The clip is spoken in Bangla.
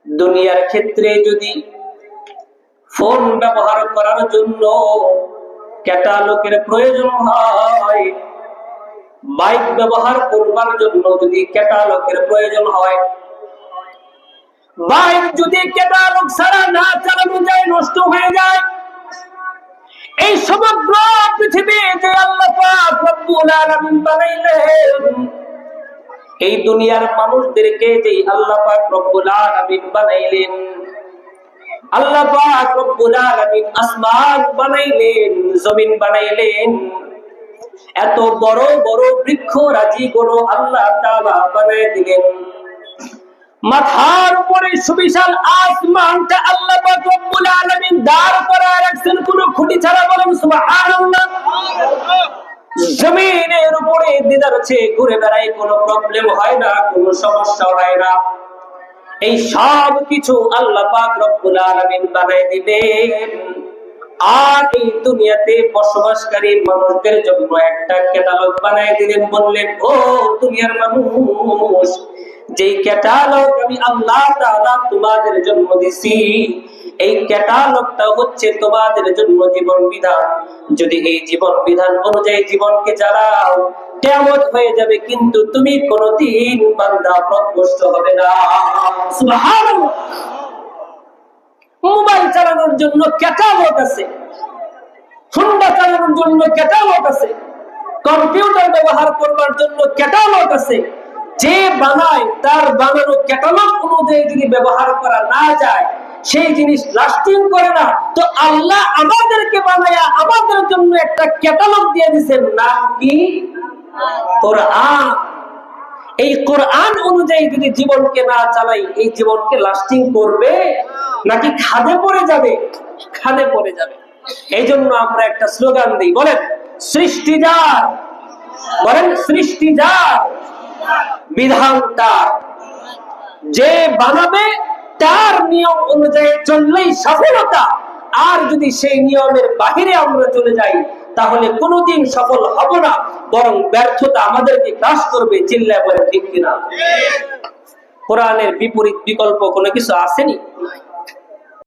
দুনিয়ার ক্ষেত্রে যদি ফোন ব্যবহার করার জন্য ক্যাটালগের প্রয়োজন হয়, বাইক ব্যবহার করবার জন্য যদি ক্যাটালগের প্রয়োজন হয়, বাইক যদি ক্যাটালগ ছাড়া না চালানো যায়, নষ্ট হয়ে যায়, এই সমগ্র পৃথিবীতে আল্লাহ পাক রব্বুল আলামিন বানাইলেন, এই দুনিয়ার মানুষদেরকে যে আল্লাহ পাক রব্বুল আলামিন বানাইলেন, আল্লাহ পাক রব্বুল আলামিন আসমান বানাইলেন, জমিন বানাইলেন, এত বড় বড় বৃক্ষ রাজি গুলো আল্লাহ তাআলা বানায় দিলেন, মাথার উপরে সুবিশাল আসমানটা আল্লাহ পাক রব্বুল আলামিন দাঁড় করায় রাখছেন কোন খুঁটি ছাড়া। বলেন সুবহানাল্লাহ। জমিনের উপরে দিদার চেয়ে ঘুরে বেড়ায়, কোনো প্রবলেম হয় না, কোনো সমস্যা হয় না। এই সব কিছু আল্লাহ পাক রব্বুল আলামিন বানায় দিলেন, আর এই দুনিয়াতে বসবাসকারী মানুষদের জন্য একটা ক্যাটালগ বানায় দিলেন। বললেন, ও দুনিয়ার মানুষ, যে ক্যাটালগ আমি আল্লাহ তাআলা তোমাদের জন্য দিছি, এই ক্যাটালগটা হচ্ছে তোমাদের জন্য জীবন বিধান। যদি এই জীবন বিধান অনুযায়ী জীবনকে চালাও, কিয়ামত হয়ে যাবে, কিন্তু তুমি কোনদিন বান্দা পথভ্রষ্ট হবে না। সুবহানাল্লাহ। মোবাইল চালানোর জন্য ক্যাটালগ আছে, হুন্ডা চালানোর জন্য ক্যাটালগ আছে, কম্পিউটার ব্যবহার করবার জন্য ক্যাটালগ আছে। যে বানায় তার বানানো ক্যাটালগ অনুযায়ী যদি ব্যবহার করা না যায়, সেই জিনিস লাস্টিং করে না। তো আল্লাহ আমাদেরকে বানায়া আমাদের জন্য একটা ক্যাটালগ দিয়ে দিয়েছেন, নাম কি? কোরআন। এই কোরআন অনুযায়ী যদি জীবনকে না চালাই, এই জীবনকে লাস্টিং করবে নাকি খাদে পড়ে যাবে? খাদে পড়ে যাবে। এই জন্য আমরা একটা স্লোগান দিই, বলেন সৃষ্টি যার, বলেন সৃষ্টি যার, বিধান তার। যে বানাবে তার নিয়ম অনুযায়ী চললেই সফলতা। আর যদি সেই নিয়মের বাহিরে আমরা চলে যাই, তাহলে কোনোদিন সফল হব না, বরং ব্যর্থতা আমাদেরকে গ্রাস করবে। চিল্লায় বলে ঠিক কিনা? কোরআনের বিপরীত বিকল্প কোনো কিছু আসেনি।